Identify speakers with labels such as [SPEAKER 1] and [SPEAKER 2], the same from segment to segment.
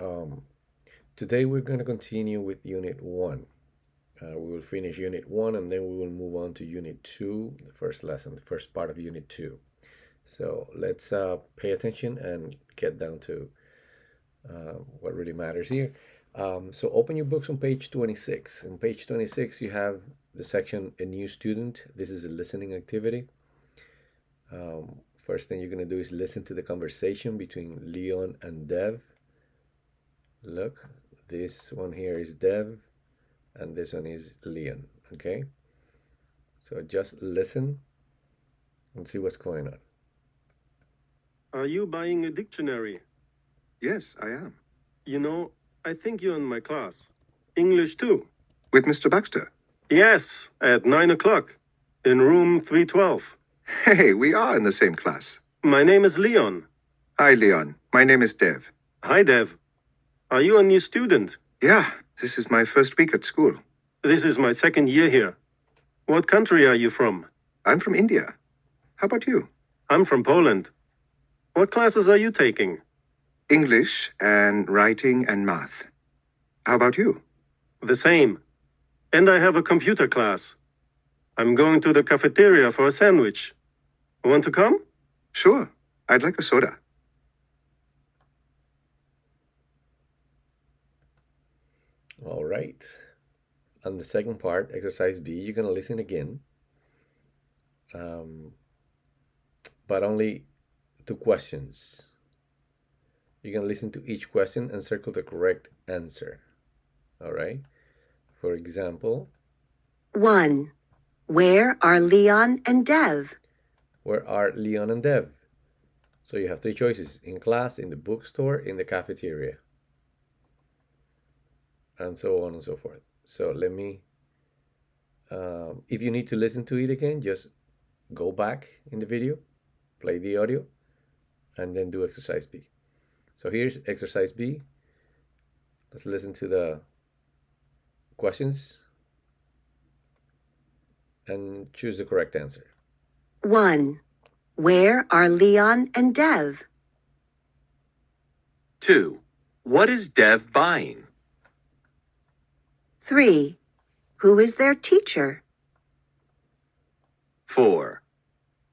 [SPEAKER 1] Um, Today we're going to continue with Unit 1. We will finish Unit 1 and then we will move on to Unit 2, the first lesson, the first part of Unit 2. So let's pay attention and get down to what really matters here. So open your books on page 26. On page 26, you have the section A New Student. This is a listening activity. First thing you're going to do is listen to the conversation between Leon and Dev. Look, this one here is Dev and this one is Leon, okay? So just listen and see what's going on.
[SPEAKER 2] Are you buying a dictionary?
[SPEAKER 3] Yes, I am.
[SPEAKER 2] You know, I think you're in my class. English too.
[SPEAKER 3] With Mr. Baxter?
[SPEAKER 2] Yes, at 9 o'clock, in room 312.
[SPEAKER 3] Hey, we are in the same class.
[SPEAKER 2] My name is Leon.
[SPEAKER 3] Hi, Leon. My name is Dev.
[SPEAKER 2] Hi, Dev. Are you a new student?
[SPEAKER 3] Yeah, this is my first week at school.
[SPEAKER 2] This is my second year here. What country are you from?
[SPEAKER 3] I'm from India. How about you?
[SPEAKER 2] I'm from Poland. What classes are you taking?
[SPEAKER 3] English and writing and math. How about you?
[SPEAKER 2] The same. And I have a computer class. I'm going to the cafeteria for a sandwich. Want to come?
[SPEAKER 3] Sure. I'd like a soda.
[SPEAKER 1] All right. On the second part, exercise B, you're going to listen again, but only to questions. You're going to listen to each question and circle the correct answer. All right. For example,
[SPEAKER 4] 1. Where are Leon and Dev?
[SPEAKER 1] where are Leon and Dev? So you have three choices: in class, in the bookstore, in the cafeteria, and so on and so forth. So let me, if you need to listen to it again, just go back in the video, play the audio, and then do exercise B. So here's exercise B. Let's listen to the questions and choose the correct answer.
[SPEAKER 4] 1. Where are Leon and Dev?
[SPEAKER 5] 2. What is Dev buying?
[SPEAKER 4] 3. Who is their teacher?
[SPEAKER 5] 4.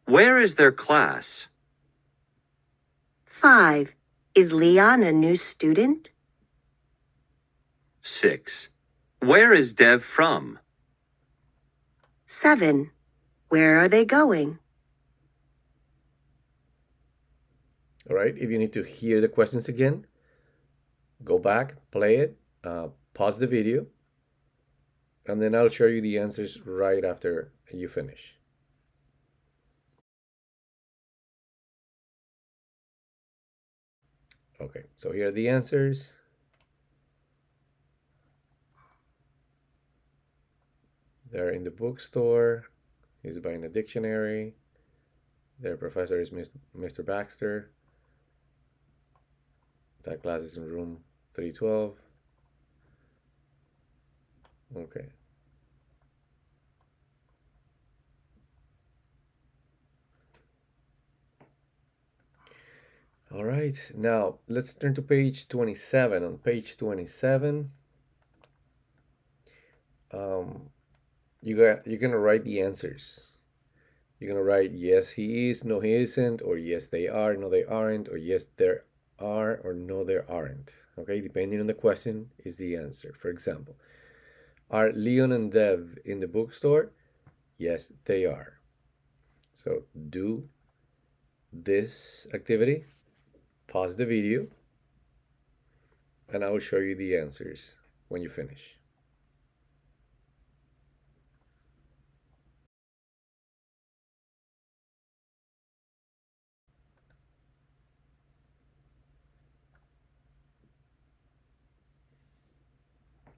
[SPEAKER 5] Where is their class?
[SPEAKER 4] 5. Is Leon a new student?
[SPEAKER 5] 6. Where is Dev from?
[SPEAKER 4] 7. Where are they going?
[SPEAKER 1] All right, if you need to hear the questions again, go back, play it, pause the video, and then I'll show you the answers right after you finish. Okay, so here are the answers. They're in the bookstore. He's buying a dictionary. Their professor is Mr. Baxter. That class is in room 312. Okay. All right, now let's turn to page 27. On page 27, you're gonna write the answers. You're gonna write yes he is, no he isn't, or yes they are, no they aren't, or yes there are, or no there aren't. Okay, depending on the question is the answer. For example, are Leon and Dev in the bookstore? Yes, they are. So do this activity, pause the video, and I will show you the answers when you finish.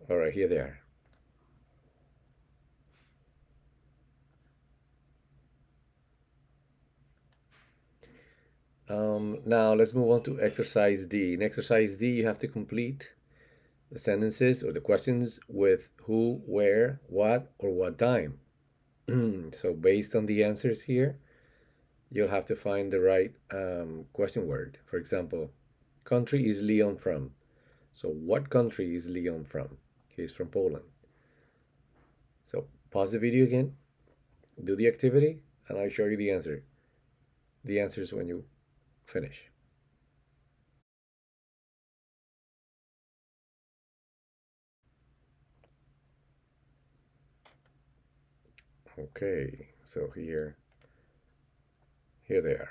[SPEAKER 1] All right, here they are. Now let's move on to exercise D. In exercise D, you have to complete the sentences or the questions with who, where, what, or what time. So based on the answers here, you'll have to find the right question word. For example, country is Leon from? So what country is Leon from? He's from Poland. So pause the video again, do the activity, and I'll show you the answer. The answers when you finish. Okay, so here they are.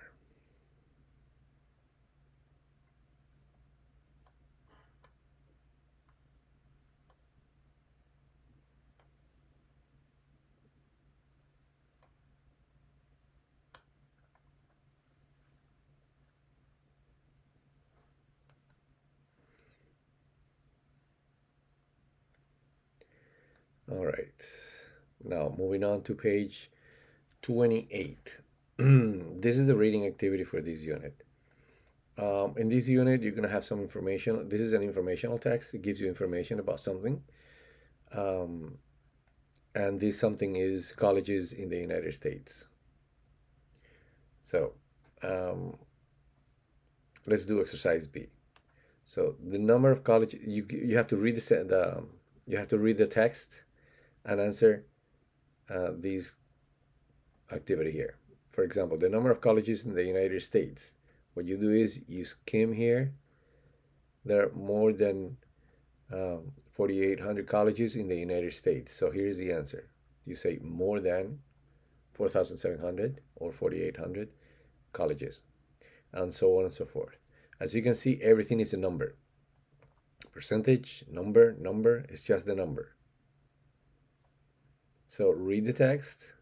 [SPEAKER 1] All right, now moving on to page 28. This is the reading activity for this unit. In this unit, you're going to have some information. This is an informational text. It gives you information about something. And this something is colleges in the United States. So let's do exercise B. So the number of colleges, you have to read you have to read the text and answer these activity here. For example, the number of colleges in the United States. What you do is you skim here. There are more than 4,800 colleges in the United States. So here's the answer. You say more than 4,700 or 4,800 colleges, and so on and so forth. As you can see, everything is a number. Percentage, number, it's just the number. So read the text.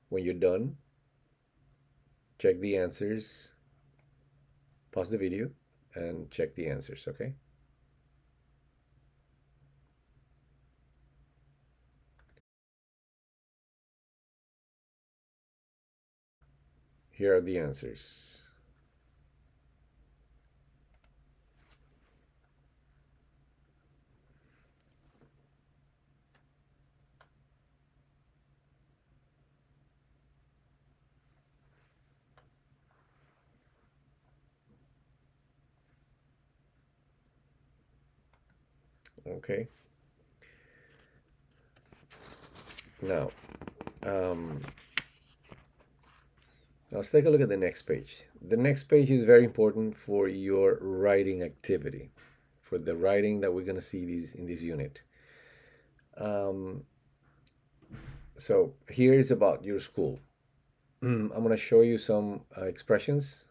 [SPEAKER 1] When you're done, check the answers, pause the video, and check the answers, okay? Here are the answers. Okay. Now, let's take a look at the next page. The next page is very important for your writing activity, for the writing that we're going to see in this unit. So here is about your school. I'm going to show you some expressions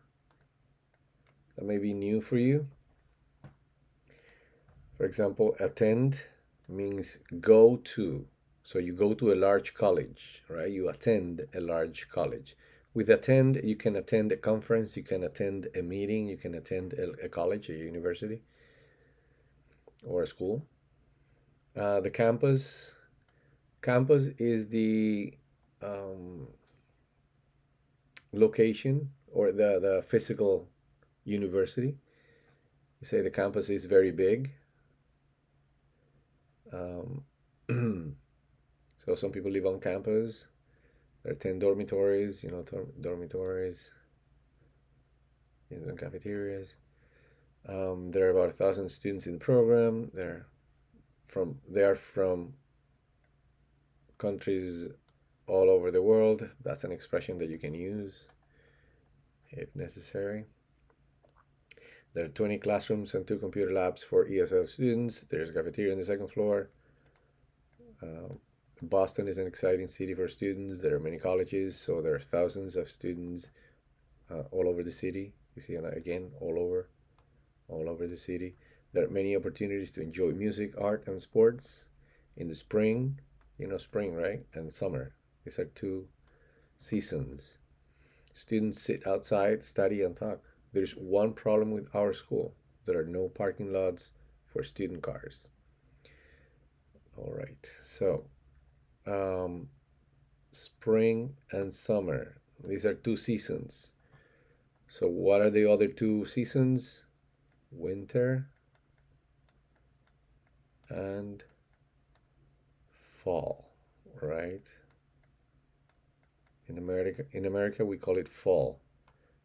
[SPEAKER 1] that may be new for you. For example, attend means go to. So you go to a large college, right? You attend a large college. With attend, you can attend a conference, you can attend a meeting, you can attend a college, a university, or a school. The campus is the location or the physical university. You say the campus is very big. So some people live on campus. There are 10 dormitories, dormitories, cafeterias. There are about 1,000 students in the program. They are from countries all over the world. That's an expression that you can use if necessary. There are 20 classrooms and 2 computer labs for ESL students. There's a cafeteria on the second floor. Boston is an exciting city for students. There are many colleges, so there are thousands of students all over the city. You see, again, all over the city. There are many opportunities to enjoy music, art, and sports. In the spring, spring, right? And summer. These are 2 seasons. Students sit outside, study, and talk. There's one problem with our school. There are no parking lots for student cars. All right, so spring and summer. These are 2 seasons. So what are the other 2 seasons? Winter and fall, right? In America we call it fall.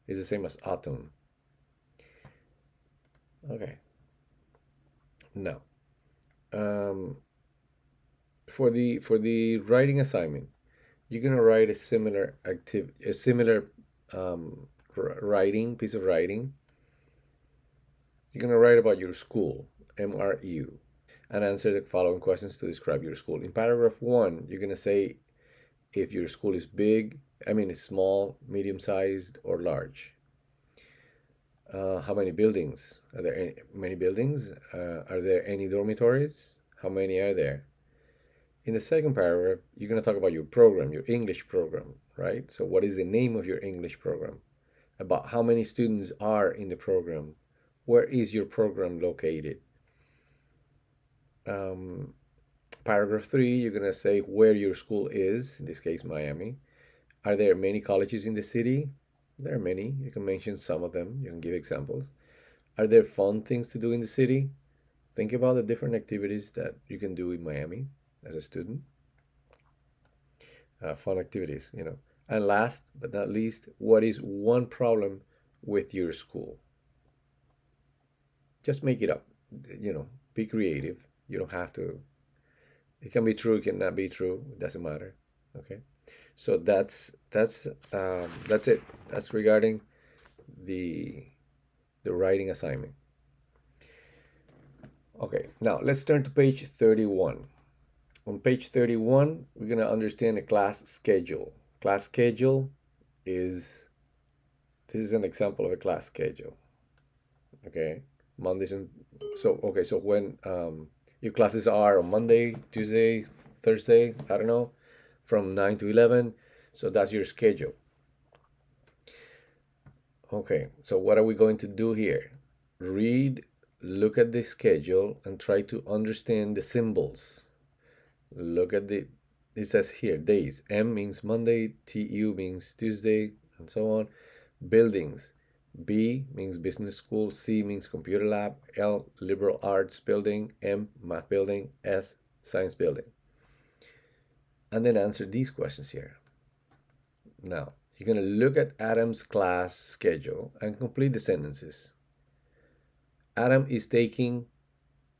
[SPEAKER 1] It's the same as autumn. Okay. Now, um, for the writing assignment, you're gonna write a similar writing piece of writing. You're gonna write about your school, MRU, and answer the following questions to describe your school. In paragraph 1, you're gonna say if your school is big, it's small, medium-sized, or large. How many buildings? Are there many buildings? Are there any dormitories? How many are there? In the second paragraph, you're going to talk about your program, your English program, right? So what is the name of your English program? About how many students are in the program? Where is your program located? Paragraph 3, you're going to say where your school is, in this case, Miami. Are there many colleges in the city? There are many. You can mention some of them. You can give examples. Are there fun things to do in the city? Think about the different activities that you can do in Miami as a student. Fun activities, And last but not least, what is one problem with your school? Just make it up. Be creative. You don't have to. It can be true, it cannot be true. It doesn't matter. Okay. So that's it. That's regarding the writing assignment. Okay, now let's turn to page 31. On page 31, we're going to understand the class schedule. Class schedule this is an example of a class schedule. Okay, Mondays and so when your classes are on Monday, Tuesday, Thursday, I don't know, from 9 to 11. So that's your schedule. Okay, so what are we going to do here? Read, look at the schedule, and try to understand the symbols. Look at it says here, days. M means Monday, TU means Tuesday, and so on. Buildings. B means business school, C means computer lab, L liberal arts building, M math building, S science building. And then answer these questions here. Now, you're going to look at Adam's class schedule and complete the sentences. Adam is taking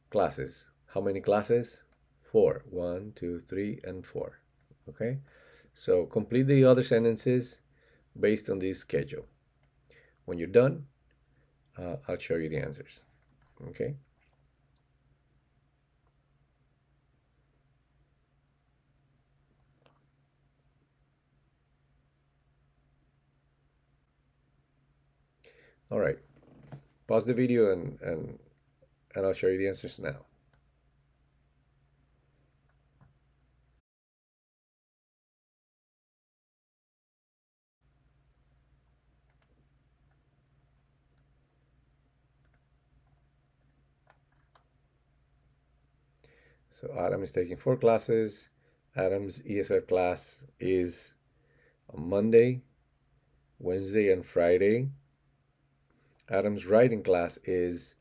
[SPEAKER 1] classes. How many classes? 4. 1, 2, 3, and 4. Okay? So complete the other sentences based on this schedule. When you're done, I'll show you the answers. Okay? All right. Pause the video and I'll show you the answers now. So Adam is taking 4 classes. Adam's ESL class is on Monday, Wednesday, and Friday. Adam's writing class is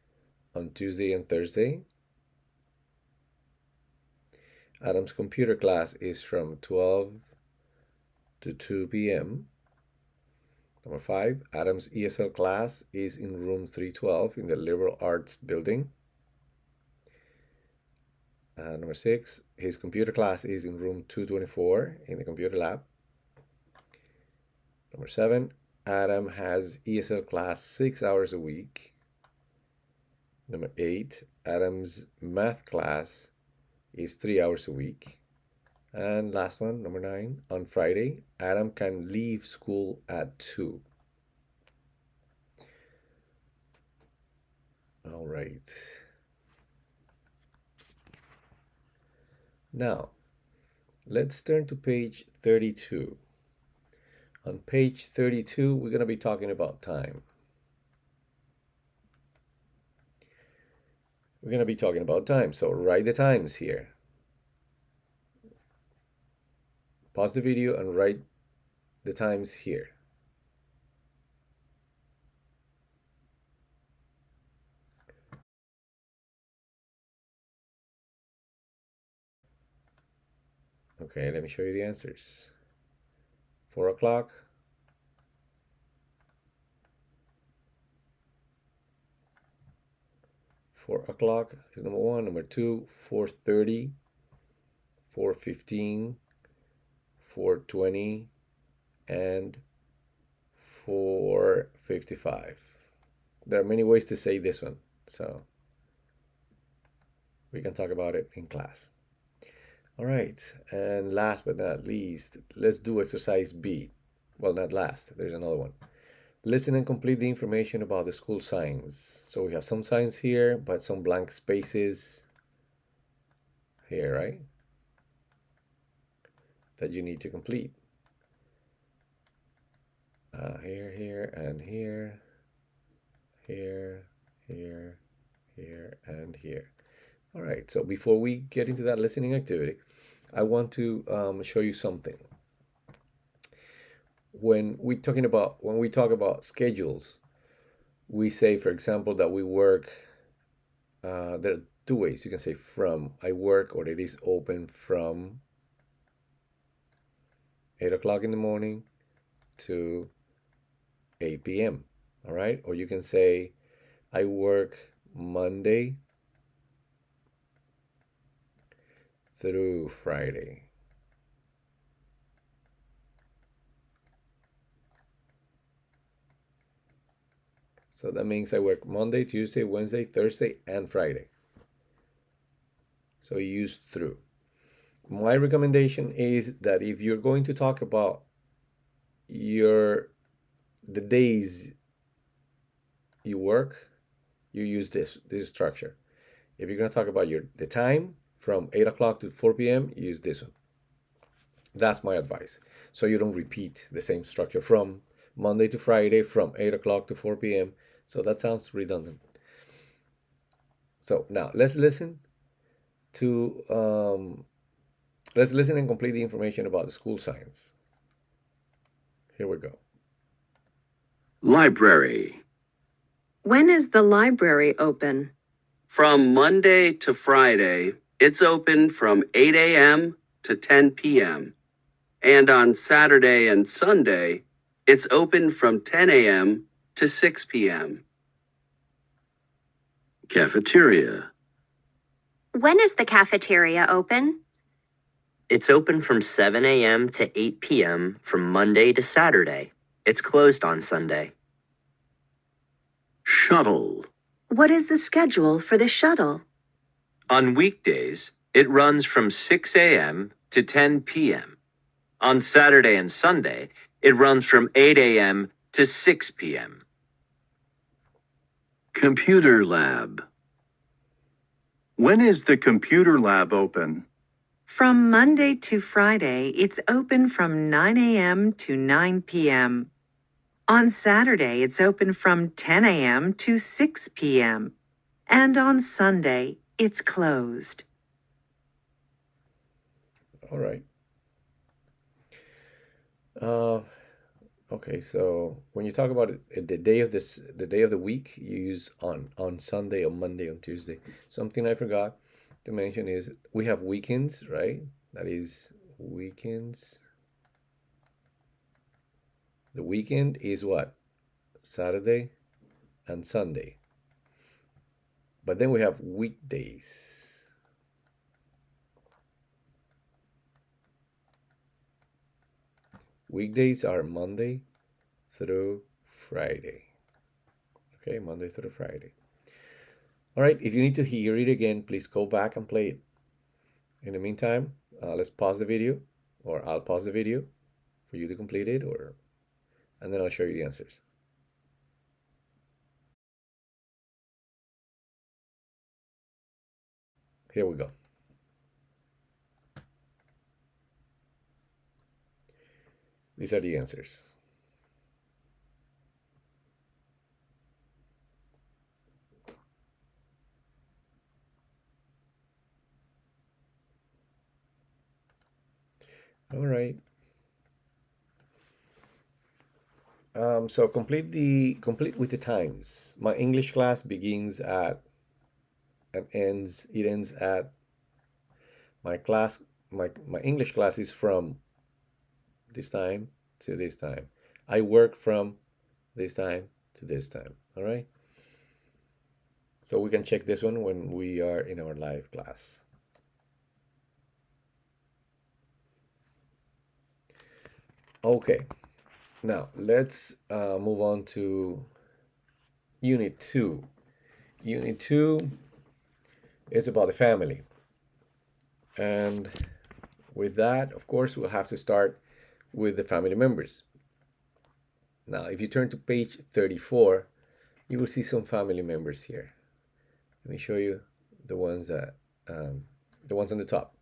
[SPEAKER 1] on Tuesday and Thursday. Adam's computer class is from 12 to 2 p.m. Number 5, Adam's ESL class is in room 312 in the liberal arts building. Number 6, his computer class is in room 224 in the computer lab. Number 7, Adam has ESL class 6 hours a week. Number 8, Adam's math class is 3 hours a week. And last one, number 9, on Friday, Adam can leave school at 2. All right. Now, let's turn to page 32. On page 32, we're going to be talking about time. We're going to be talking about time, so write the times here. Pause the video and write the times here. Okay, let me show you the answers. 4 o'clock. 4 o'clock is number one. Number two, 4:30, 4:15, 4:20, and 4:55. There are many ways to say this one, so we can talk about it in class. All right, and last but not least, let's do exercise B. Well, not last, there's another one. Listen and complete the information about the school signs. So we have some signs here, but some blank spaces here, right? That you need to complete. Here, and here, here, and here. All right, so before we get into that listening activity, I want to show you something. When we talk about schedules, we say, for example, that we work. There are two ways you can say from. I work, or it is open from 8 o'clock in the morning to 8 p.m. All right, or you can say I work Monday through Friday. So that means I work Monday, Tuesday, Wednesday, Thursday, and Friday. So you use through. My recommendation is that if you're going to talk about the days you work, you use this structure. If you're going to talk about the time from 8 o'clock to 4 p.m., you use this one. That's my advice. So you don't repeat the same structure from Monday to Friday, from 8 o'clock to 4 p.m. So that sounds redundant. So now let's listen and complete the information about the school signs. Here we go.
[SPEAKER 5] Library.
[SPEAKER 6] When is the library open?
[SPEAKER 5] From Monday to Friday, it's open from 8 a.m. to 10 p.m. And on Saturday and Sunday, it's open from 10 a.m. to 6 p.m. Cafeteria.
[SPEAKER 7] When is the cafeteria open?
[SPEAKER 8] It's open from 7 a.m. to 8 p.m. from Monday to Saturday. It's closed on Sunday.
[SPEAKER 5] Shuttle.
[SPEAKER 4] What is the schedule for the shuttle?
[SPEAKER 5] On weekdays, it runs from 6 a.m. to 10 p.m. On Saturday and Sunday, it runs from 8 a.m. to 6 p.m. Computer lab.
[SPEAKER 2] When is the computer lab open?
[SPEAKER 6] From Monday to Friday, it's open from 9 a.m. to 9 p.m. On Saturday, it's open from 10 a.m. to 6 p.m. And on Sunday, it's closed.
[SPEAKER 1] All right. Okay, so when you talk about it, the day of the week, you use on Sunday, on Monday, on Tuesday. Something I forgot to mention is we have weekends, right? That is weekends. The weekend is what? Saturday and Sunday. But then we have weekdays. Weekdays are Monday through Friday. Okay, Monday through Friday. All right, if you need to hear it again, please go back and play it. In the meantime, let's pause the video, or I'll pause the video for you to complete it, and then I'll show you the answers. Here we go. These are the answers. All right. So complete with the times. My English class begins at and ends at my English class is from this time to this time. I work from this time to this time. All right. So we can check this one when we are in our live class. Okay, now let's move on to Unit 2. Unit 2 is about the family. And with that, of course, we'll have to start with the family members. Now, if you turn to page 34, you will see some family members here. Let me show you the ones that the ones on the top.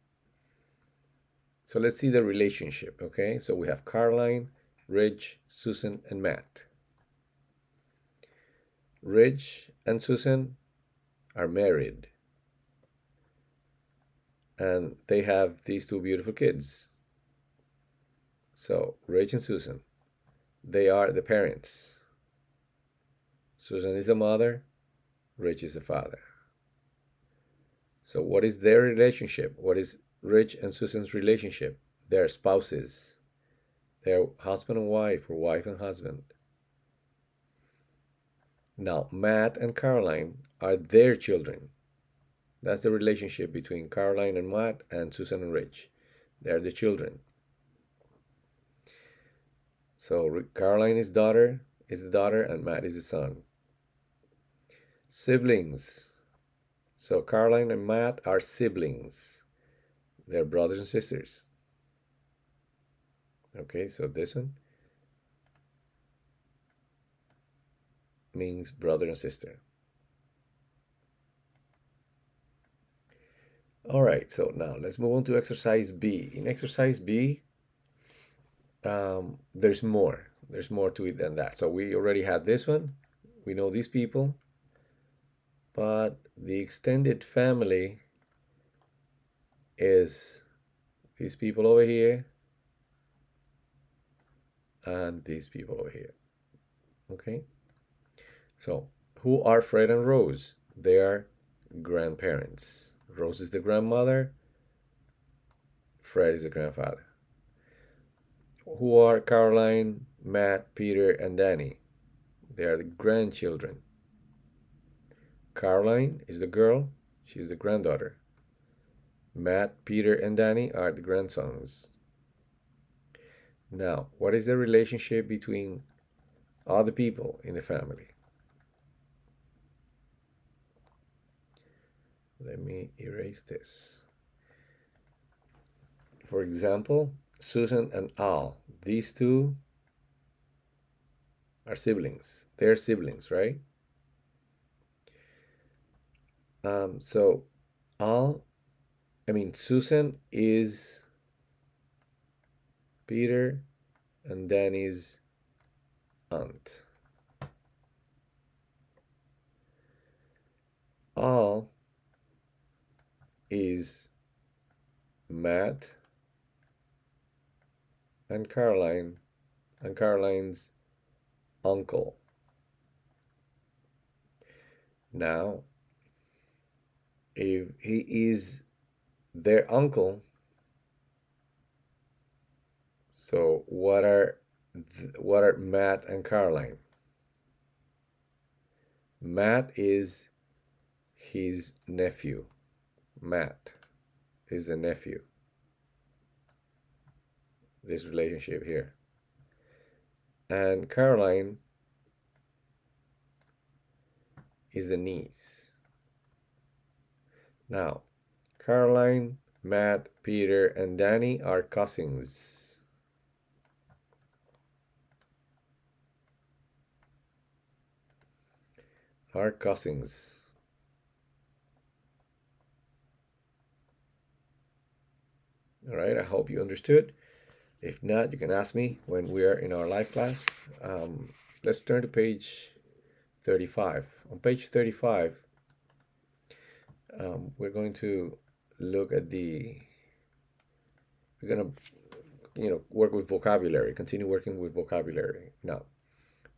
[SPEAKER 1] So let's see the relationship, okay? So we have Caroline, Ridge, Susan, and Matt. Ridge and Susan are married. And they have these two beautiful kids. So Ridge and Susan, they are the parents. Susan is the mother, Ridge is the father. So what is their relationship? What is Ridge and Susan's relationship? They're spouses. They're husband and wife, or wife and husband. Now, Matt and Caroline are their children. That's the relationship between Caroline and Matt and Susan and Ridge. They're the children. So Caroline is the daughter, and Matt is the son. Siblings. So Caroline and Matt are siblings. They're brothers and sisters. Okay, so this one means brother and sister. All right, so now let's move on to exercise B. In exercise B, there's more. There's more to it than that. So we already had this one. We know these people. But the extended family is these people over here and these people over here. Okay? So who are Fred and Rose? They are grandparents. Rose is the grandmother. Fred is the grandfather. Who are Caroline, Matt, Peter, and Danny? They are the grandchildren. Caroline is the girl. She's the granddaughter. Matt, Peter, and Danny are the grandsons. Now, what is the relationship between all the people in the family? Let me erase this. For example, Susan and Al. These two are siblings. They're siblings, right? So Susan is Peter and Danny's aunt. Al is Matt and Caroline's uncle. Now, if he is their uncle, so what are Matt and Caroline? Matt is his nephew. Matt is the nephew. This relationship here. And Caroline is the niece. Now, Caroline, Matt, Peter, and Danny are cousins. Are cousins. All right, I hope you understood. If not, you can ask me when we are in our live class. Let's turn to page 35. On page 35, we're going to look at we're going to work with vocabulary, continue working with vocabulary. Now,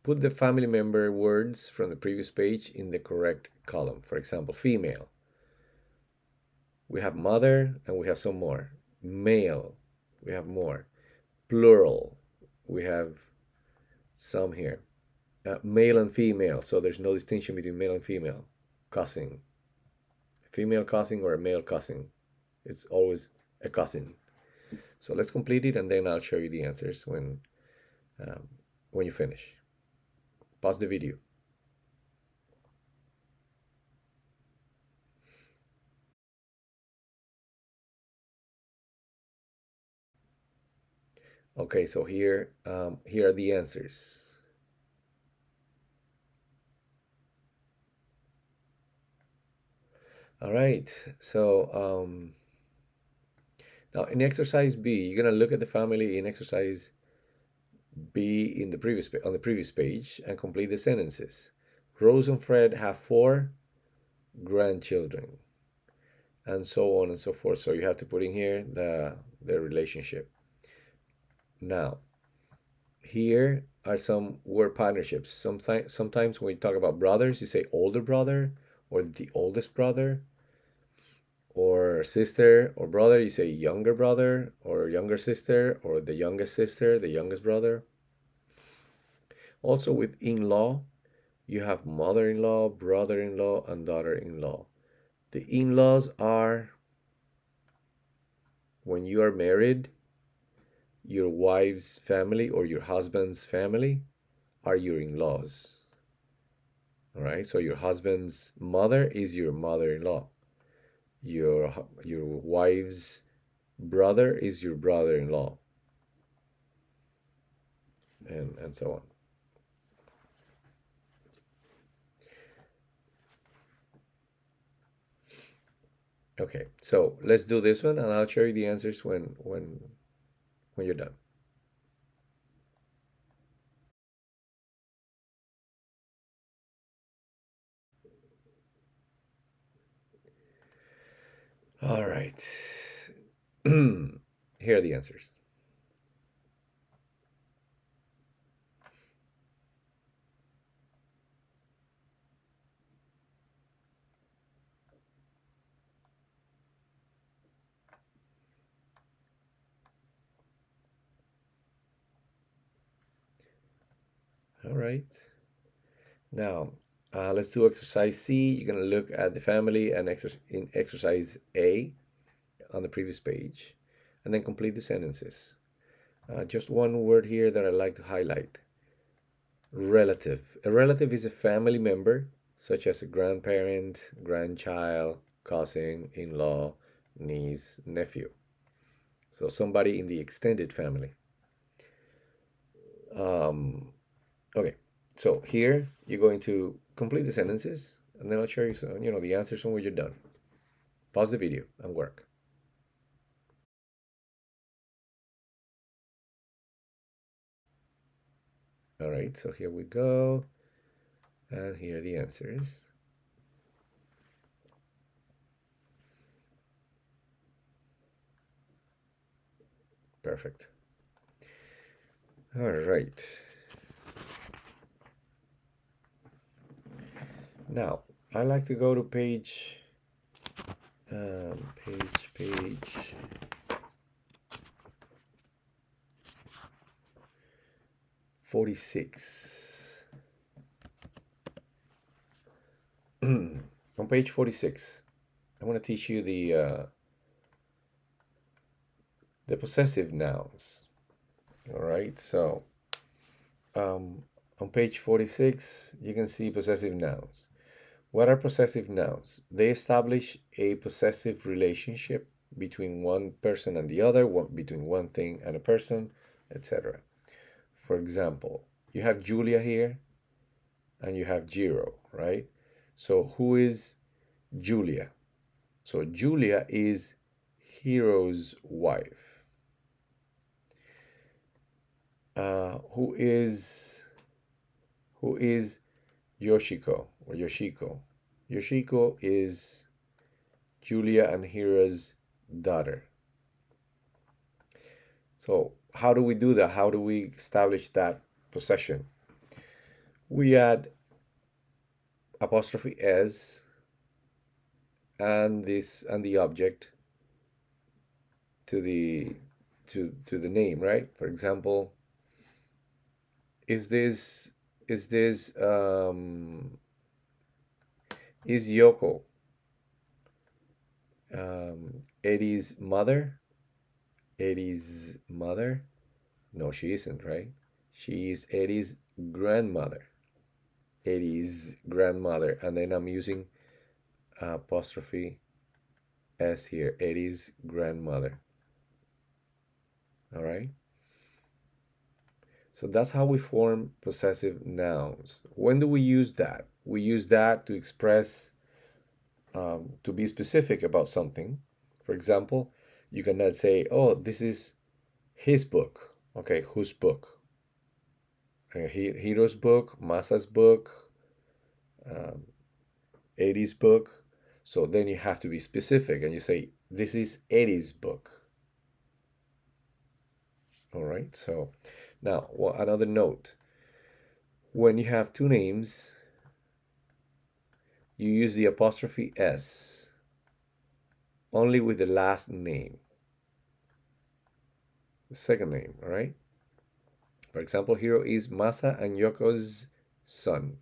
[SPEAKER 1] put the family member words from the previous page in the correct column. For example, female. We have mother and we have some more. Male, we have more. Plural, we have some here. Male and female, so there's no distinction between male and female. cousin, female cousin or a male cousin. It's always a cousin. So let's complete it, and then I'll show you the answers when you finish. Pause the video. Okay, so here are the answers. All right, so now in exercise B, you're gonna look at the family in exercise B in the on the previous page and complete the sentences. Rose and Fred have 4 grandchildren, and so on and so forth. So you have to put in here the relationship. Now, here are some word partnerships. Sometimes when you talk about brothers, you say older brother or the oldest brother, or sister or brother, you say younger brother or younger sister, or the youngest sister, the youngest brother. Also with in-law, you have mother-in-law, brother-in-law, and daughter-in-law. The in-laws are when you are married, your wife's family or your husband's family are your in-laws. All right, so your husband's mother is your mother-in-law. Your wife's brother is your brother-in-law, and so on. Okay, so let's do this one, and I'll show you the answers when you're done. All right. Here are the answers. All right. Now, let's do exercise C. You're going to look at the family and in exercise A on the previous page, and then complete the sentences. Just one word here that I'd like to highlight. Relative. A relative is a family member, such as a grandparent, grandchild, cousin, in-law, niece, nephew. So somebody in the extended family. Okay, so here you're going to complete the sentences, and then I'll show you some, the answers when you're done. Pause the video and work. All right, so here we go, and here are the answers. Perfect. All right. Now, I like to go to page 46. On page 46, I want to teach you the possessive nouns. All right, so on page 46, you can see possessive nouns. What are possessive nouns? They establish a possessive relationship between one person and the other, between one thing and a person, etc. For example, you have Julia here and you have Jiro, right? So who is Julia? So Julia is Hiro's wife. Who is Yoshiko or Yoshiko? Yoshiko is Julia and Hiro's daughter. So how do we do that? How do we establish that possession? We add apostrophe s and the object to the name, right? For example, is this Is Yoko Eddie's mother? Eddie's mother? No, she isn't, right? She is Eddie's grandmother. Eddie's grandmother. And then I'm using apostrophe S here. Eddie's grandmother. All right? So that's how we form possessive nouns. When do we use that? We use that to express, to be specific about something. For example, you cannot say, oh, this is his book. Okay, whose book? Hiro's book, Masa's book, Eddie's book. So then you have to be specific and you say, this is Eddie's book. All right, so now another note. When you have two names, you use the apostrophe S only with the last name, the second name, all right? For example, Hiro is Masa and Yoko's son.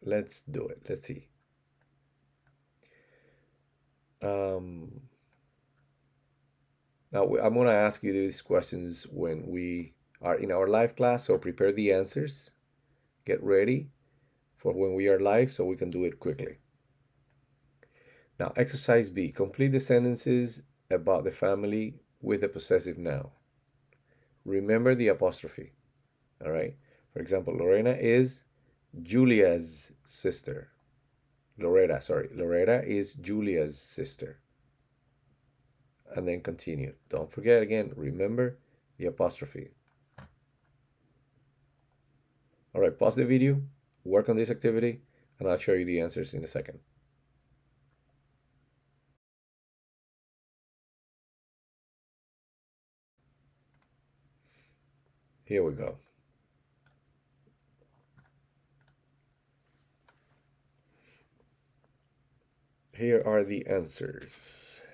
[SPEAKER 1] Let's do it. Let's see. Now, I'm going to ask you these questions when we are in our live class, so prepare the answers. Get ready for when we are live so we can do it quickly. Now, exercise B. Complete the sentences about the family with a possessive noun. Remember the apostrophe, all right? For example, Lorena is Julia's sister. Loretta is Julia's sister. And then continue. Don't forget again, remember the apostrophe. All right, pause the video, work on this activity, and I'll show you the answers in a second. Here we go. Here are the answers.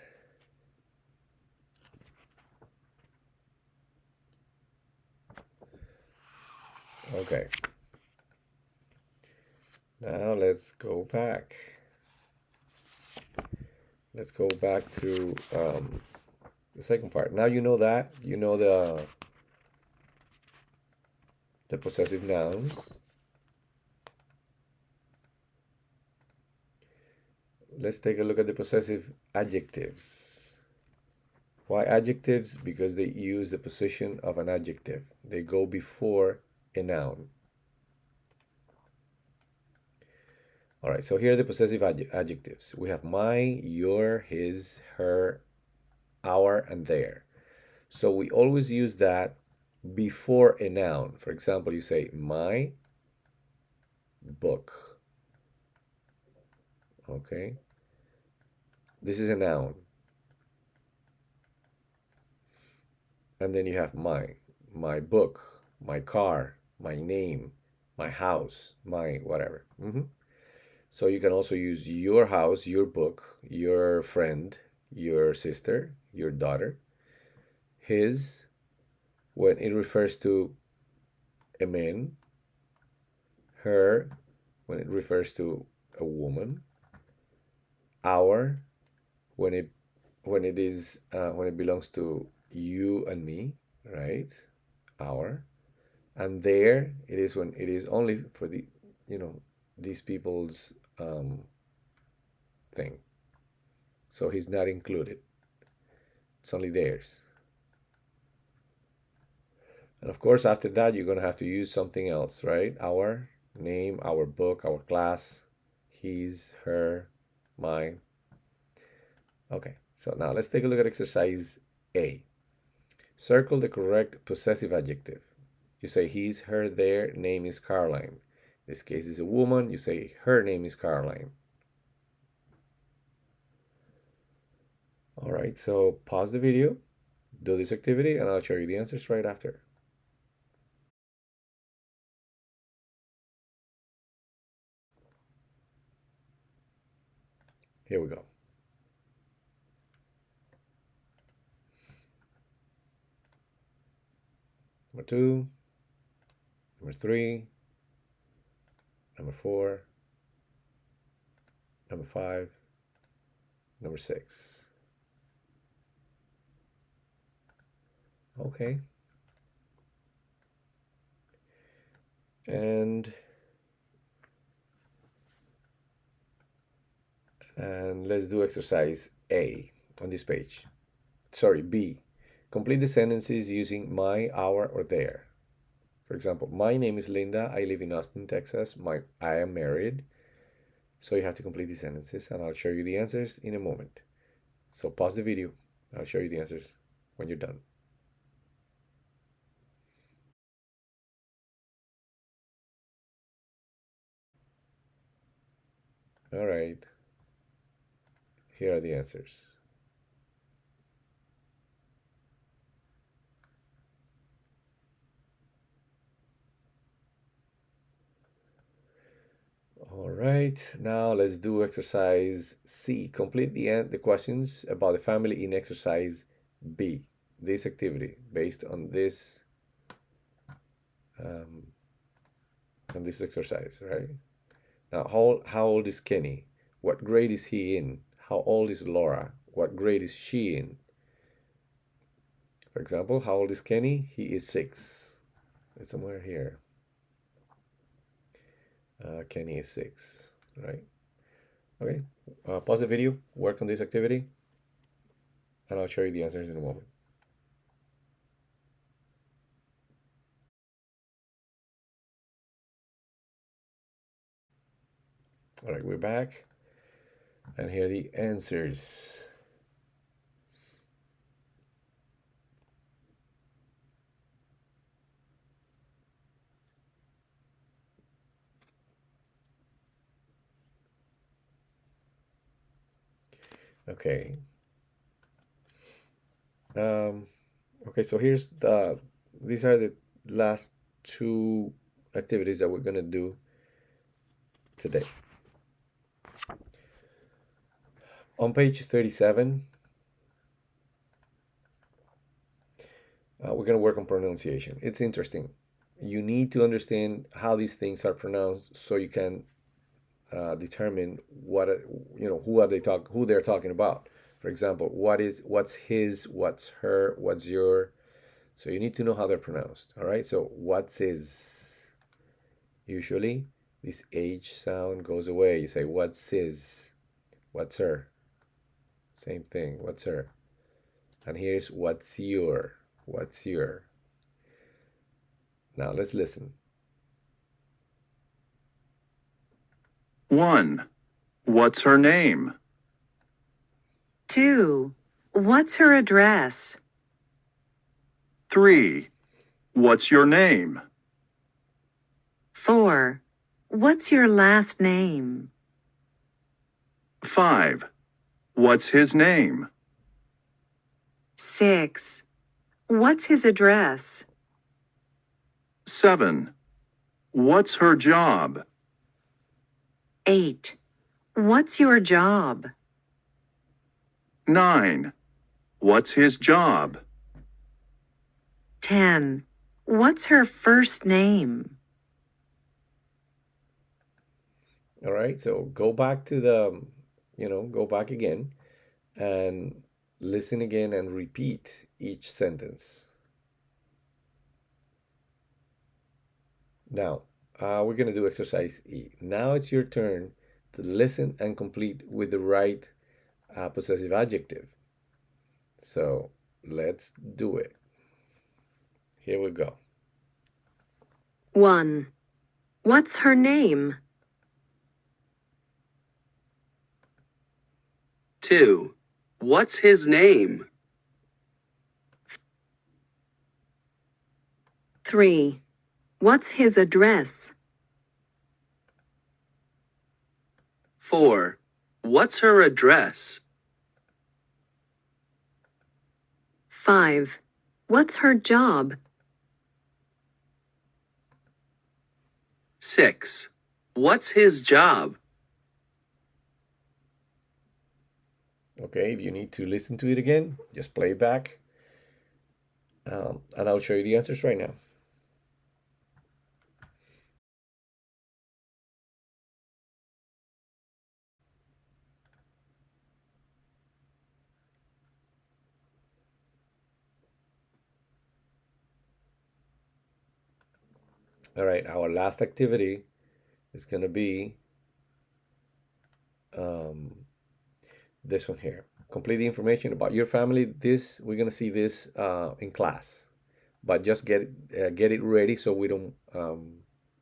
[SPEAKER 1] Okay. Now let's go back. Let's go back to the second part. Now you know that. You know the possessive nouns. Let's take a look at the possessive adjectives. Why adjectives? Because they use the position of an adjective. They go before a noun. All right, so here are the possessive adjectives. We have my, your, his, her, our, and their. So we always use that before a noun. For example, you say my book. Okay. This is a noun. And then you have my book, my car, my name, my house, my whatever. So you can also use your house, your book, your friend, your sister, your daughter. His, when it refers to a man. Her, when it refers to a woman. Our, when it belongs to you and me, right? Our. And there, it is when it is only for the, these people's thing. So he's not included. It's only theirs. And of course, after that, you're going to have to use something else, right? Our name, our book, our class, his, her, mine. Okay, so now let's take a look at exercise A. Circle the correct possessive adjective. You say his, her, their name is Caroline. This case is a woman. You say her name is Caroline. All right, so pause the video, do this activity, and I'll show you the answers right after. Here we go. Number 2, number 3, number 4, number 5, number 6. Okay. And let's do exercise A on this page. Sorry, B. Complete the sentences using my, our, or their. For example, my name is Linda. I live in Austin, Texas. I am married. So you have to complete these sentences, and I'll show you the answers in a moment. So pause the video. I'll show you the answers when you're done. All right. Here are the answers. All right, now let's do exercise C. Complete the questions about the family in exercise B. This activity based on this exercise, right? Now, how old is Kenny? What grade is he in? How old is Laura? What grade is she in? For example, how old is Kenny? He is 6. It's somewhere here. Kenny is 6, right? Okay, pause the video, work on this activity, and I'll show you the answers in a moment. All right, we're back, and here are the answers. Okay. Okay, so these are the last 2 activities that we're gonna do today. On page 37, we're gonna work on pronunciation. It's interesting. You need to understand how these things are pronounced so you can determine who they're talking about. For example, what's his, what's her, what's your. So you need to know how they're pronounced. All right. So what's his? Usually, this H sound goes away. You say what's his, what's her. Same thing. What's her? And here's what's your. What's your. Now let's listen.
[SPEAKER 9] 1. What's her name?
[SPEAKER 6] 2. What's her address?
[SPEAKER 9] 3. What's your name?
[SPEAKER 6] 4. What's your last name?
[SPEAKER 9] 5. What's his name?
[SPEAKER 6] 6. What's his address?
[SPEAKER 9] 7. What's her job?
[SPEAKER 6] 8. What's your job?
[SPEAKER 9] 9. What's his job?
[SPEAKER 6] 10. What's her first name?
[SPEAKER 1] All right, so go back to go back again and listen again and repeat each sentence. Now, we're going to do exercise E. Now it's your turn to listen and complete with the right possessive adjective. So let's do it. Here we go.
[SPEAKER 4] 1. What's her name?
[SPEAKER 5] 2. What's his name?
[SPEAKER 4] 3. What's his address?
[SPEAKER 5] 4. What's her address?
[SPEAKER 4] 5. What's her job?
[SPEAKER 5] 6. What's his job?
[SPEAKER 1] Okay, if you need to listen to it again, just play it back. And I'll show you the answers right now. All right, our last activity is going to be this one here. Complete the information about your family. This we're going to see this in class, but just get it ready so we don't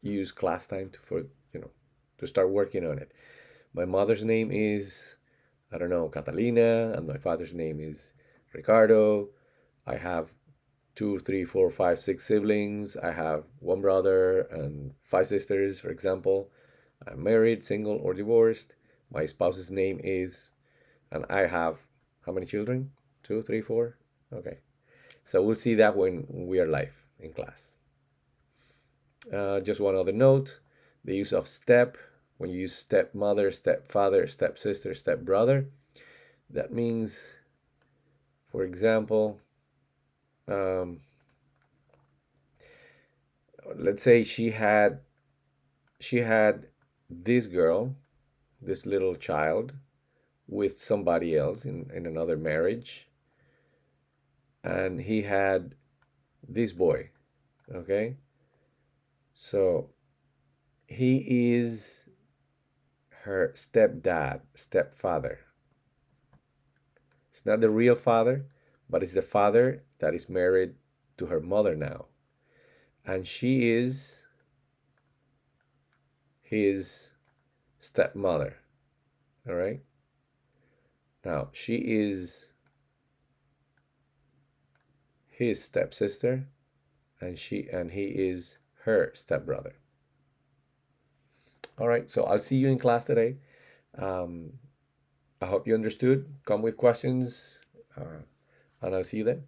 [SPEAKER 1] use class time to start working on it. My mother's name is, I don't know, Catalina, and my father's name is Ricardo. I have 2, 3, 4, 5, 6 siblings. I have 1 brother and 5 sisters, for example. I'm married, single, or divorced. My spouse's name is, and I have how many children? 2, 3, 4? Okay. So we'll see that when we are live in class. Just one other note, the use of step, when you use stepmother, stepfather, stepsister, stepbrother, that means, for example, let's say she had this girl, this little child, with somebody else in another marriage, and he had this boy, okay? So he is her stepdad, stepfather. It's not the real father, but it's the father that is married to her mother now. And she is his stepmother, all right? Now, she is his stepsister, and he is her stepbrother. All right, so I'll see you in class today. I hope you understood. Come with questions, and I'll see you then.